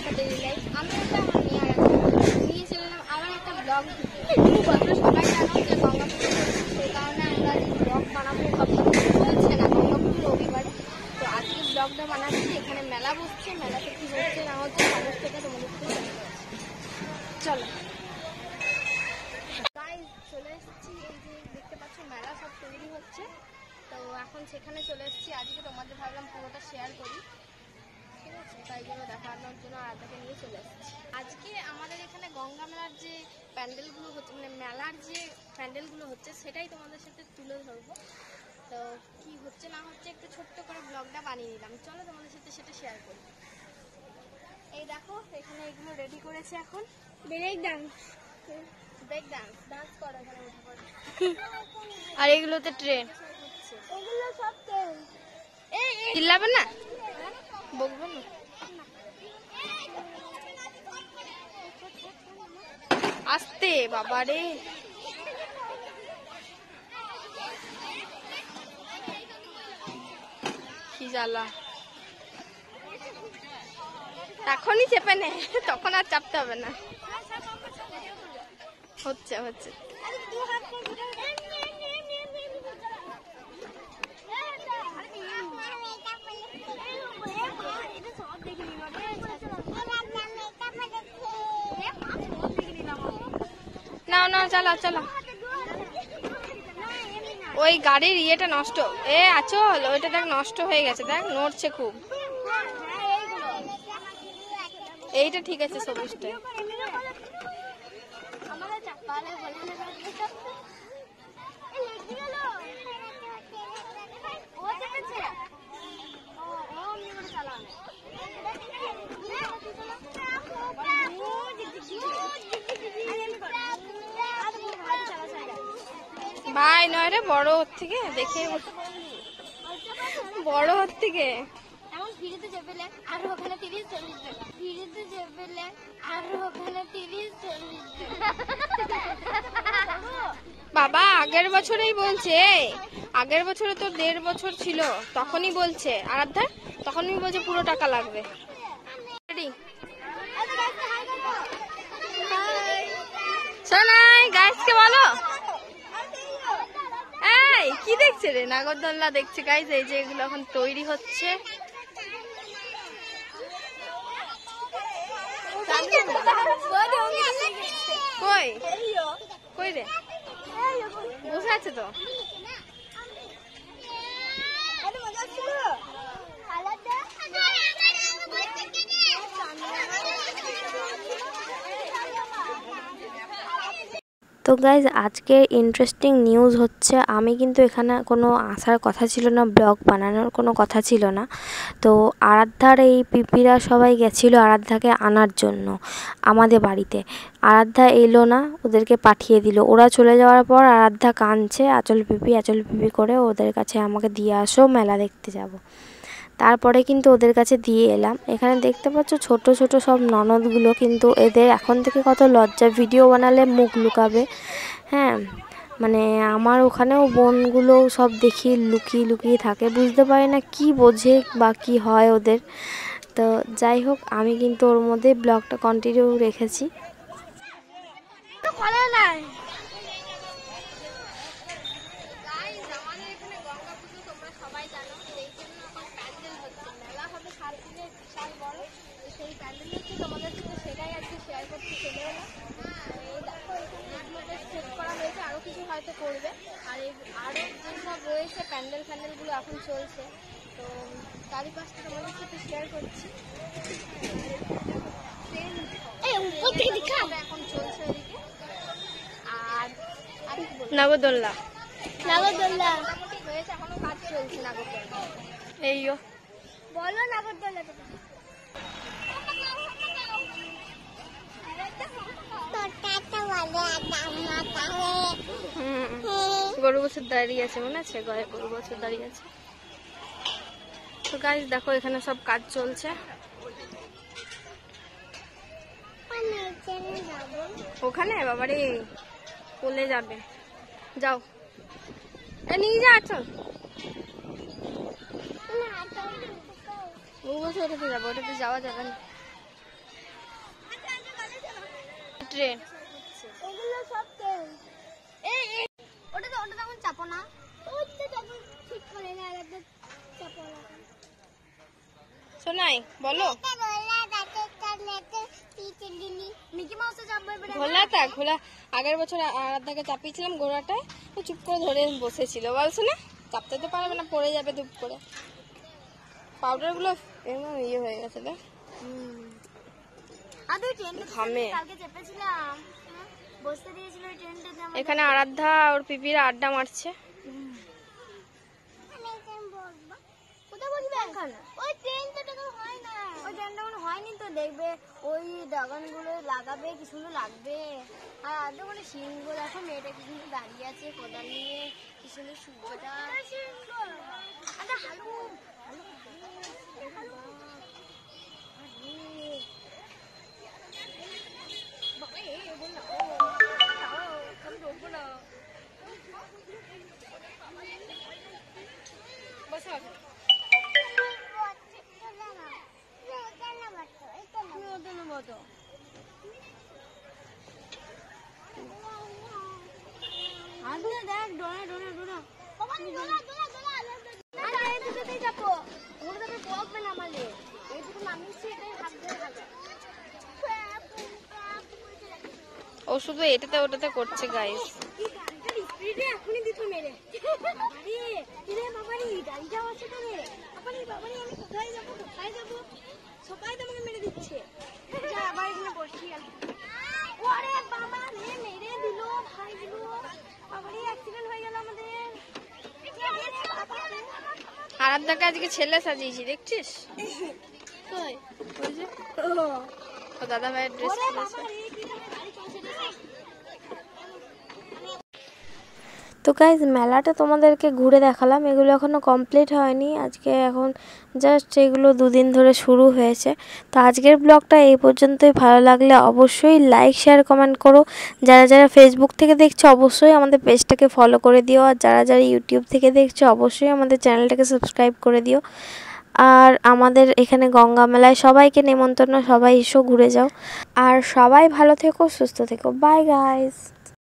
একটা daily life. আমি একটা আমার নিয়ে নিয়ে চলে এলাম আবার একটা ব্লগ। তোমরা সবাই জানো যে গঙ্গা পুজো চলছে, সেই কারণে আমরা ব্লগ বানাবো ভাবলাম, চলছে না গঙ্গা পুজো রবিবারে। তো আজকে ব্লগটা বানাচ্ছি। এখানে মেলা বসছে, মেলাতে কি হচ্ছে না হচ্ছে খবর থেকে তোমাদের চলো। চলে এসেছি, এই যে দেখতে পাচ্ছ মেলা সব তৈরি হচ্ছে, তো এখন সেখানে চলে এসেছি। আজকে তোমাদের ভাবলাম পুরোটা শেয়ার করি, ঠিক আছে? তাই জন্য দেখানোর জন্য আদাকে নিয়ে চলে এসেছি। আজকে আমাদের এখানে গঙ্গা মেলার যে প্যান্ডেলগুলো হচ্ছে, মানে মেলার যে প্যান্ডেলগুলো হচ্ছে সেটাই তোমাদের সাথে তুলে ধরবো। তো কি হচ্ছে না হচ্ছে একটু ছোট্ট করে ব্লগটা বানিয়ে নিলাম, চলো তোমাদের সাথে সেটা শেয়ার করি। এই দেখো এখানে এগুলো রেডি করেছে, এখন ব্রেক ডান্স ডান্স করো এখানে উঠে পড়ে। আর এগুলোতে ট্রেন, এগুলো সব ট্রেন। এই চিল্লাবে না, বকবে না। আস্তে বাবা রে, কি জ্বালা। এখনই চেপে নে, তখন আর চাপতে হবে না। হচ্ছে হচ্ছে না না, চালা চালা। ওই গাড়ির ইয়েটা নষ্ট, আচল ওইটা দেখ নষ্ট হয়ে গেছে, দেখ নড়ছে খুব। এইটা ঠিক আছে, সবুজটা। ভাই নয় রে, বড় ওর থেকে দেখে, বড় ওর থেকে। এমন ফিরিতে চেপেলে আর ওখানে 30-40 টাকা, ফিরিতে চেপেলে আর ওখানে 30-40 টাকা। বাবা আগের বছরেই বলছে, আগের বছরে তো 1.5 বছর ছিল, তখনই বলছে আরাধ্যা, তখনই বলছে পুরো টাকা লাগবে। শোনাই গাইসকে বলো, এই কি দেখছে রে? নাগরদোলনা দেখছে গাইস, এই যে এগুলো এখন তৈরি হচ্ছে। কই কই রে, বসে আছে তো। তো গাইজ আজকের ইন্টারেস্টিং নিউজ হচ্ছে, আমি কিন্তু এখানে কোনো আসার কথা ছিল না, ব্লগ বানানোর কোনো কথা ছিল না। তো আরাধ্যার এই পিপিরা সবাই গেছিলো আরাধ্যাকে আনার জন্য আমাদের বাড়িতে। আরাধ্যা এলো না, ওদেরকে পাঠিয়ে দিল। ওরা চলে যাওয়ার পর আরাধ্যা কাঁদছে, আঁচল পিপি করে ওদের কাছে আমাকে দিয়ে আসো, মেলা দেখতে যাব। তারপরে কিন্তু ওদের কাছে দিয়ে এলাম। এখানে দেখতে পাচ্ছ ছোট ছোট সব ননদগুলো, কিন্তু এদের এখন থেকে কত লজ্জা, ভিডিও বানালে মুখ লুকাবে। হ্যাঁ, মানে আমার ওখানেও বোনগুলো সব দেখি লুকিয়ে লুকিয়ে থাকে, বুঝতে পারি না কি বোঝে বা কি হয় ওদের। তো যাই হোক, আমি কিন্তু ওর মধ্যে ব্লগটা কন্টিনিউ রেখেছি। সেই প্যান্ডেল হচ্ছে তোমাদের সাথে, সেটাই আজকে শেয়ার করতে চলে এলাম। এই দেখো এগুলোতে সেট করা হয়েছে, আরও কিছু হয়তো করবে। আর আরও যেসব রয়েছে প্যান্ডেলগুলো এখন চলছে, তো তারই পাশে তোমাদের সাথে শেয়ার করছি। এখন চলছে ওদিকে। আর নাগরদোলনা মোটামুটি হয়েছে, এখনো কাজ চলছে নাগরদোলনা। এইও বলো নাগরদোলনা গরু বছর দাঁড়িয়ে আছে, মনে আছে? গরু বছর দাঁড়িয়ে আছে। তো গাইস দেখো এখানে সব কাজ চলছে। ওখানে বাবারে কোলে যাবে, যাও নিয়ে যা। চল গরু বছর ওটাতে যাবো, ওটাতে যাওয়া যাবে না। ট্রেন। এগুলো সব ট্রেন। এই ওটা তখন চাপো না, ওইটা তখন ঠিক করে না, একদম চাপো না। শোনাই বলো। মিকি মাউসে চাপবে এবারে। ঘোলাটা ঘোলা আগের বছর আরাধ্যাকে চাপিয়েছিলাম ঘোড়াটায়, ও চুপ করে ধরে বসেছিল। বল শোনা, চাপতে তো পারবে না, পড়ে যাবে ধুপ করে। পাউডার গুলো এমন ইয়ে হয়ে গেছে রে। আর তুই ট্রেনটা ঘামে। কালকে চেপেছিলাম, বসতে দিয়েছিল ওই ট্রেনটাতে। এখানে আরাধ্যা ওর পিপিরা আড্ডা মারছে। কোথায় বসবে? ওই ট্রেনটা তো হয় না, ওই ট্রেনটা মনে হয়নি তো। দেখবে ওই দাগানগুলো লাগাবে, কি সুন্দর লাগবে। আর আদৌ মানে সিংহ দেখো, মেয়েটা কি সুন্দর দাঁড়িয়ে আছে কোদাল নিয়ে, কি সুন্দর সূর্যটা। আচ্ছা হালু দেখ ডোনা ডোনা ডোনা যাবো, ওগুলো তবে বকবে না আমাদের। এইটুকু নামিয়েছি, এটাই হাত ধরে হাজার। ও শুধু এটাতে ওটাতে করছে গাইস। স্পিডে এখনই দিত মেরে। বাবারে রে বাবারে, গাড়িটা আছে তো রে। বাবারে বাবারে, আমি কোথায় যাব কোথায় যাব, সবাই তো আমাকে মেরে দিচ্ছে। যা আবার এখানে বসি আমি। ওরে বাবা রে, মেরে দিল ভাই দিল। বাবারে অ্যাক্সিডেন্ট হয়ে গেল আমাদের। আরাধ্যাকে আজকে ছেলে সাজিয়েছি, দেখছিস? কই ওই যে ও দাদা ভাইয়ের ড্রেস ওরে পরেছে। বাবা রে, কি গাড়ি চলছে রে। তো গাইজ মেলাটা তোমাদেরকে ঘুরে দেখালাম, এগুলো এখনও কমপ্লিট হয়নি। আজকে এখন জাস্ট এগুলো দুদিন ধরে শুরু হয়েছে। তো আজকের ব্লগটা এই পর্যন্তই। ভালো লাগলে অবশ্যই লাইক শেয়ার কমেন্ট করো। যারা যারা ফেসবুক থেকে দেখছো অবশ্যই আমাদের পেজটাকে ফলো করে দিও। আর যারা যারা ইউটিউব থেকে দেখছো অবশ্যই আমাদের চ্যানেলটাকে সাবস্ক্রাইব করে দিও। আর আমাদের এখানে গঙ্গা মেলায় সবাইকে নেমন্তন্ন, সবাই এসো ঘুরে যাও। আর সবাই ভালো থেকো, সুস্থ থেকো। By guys.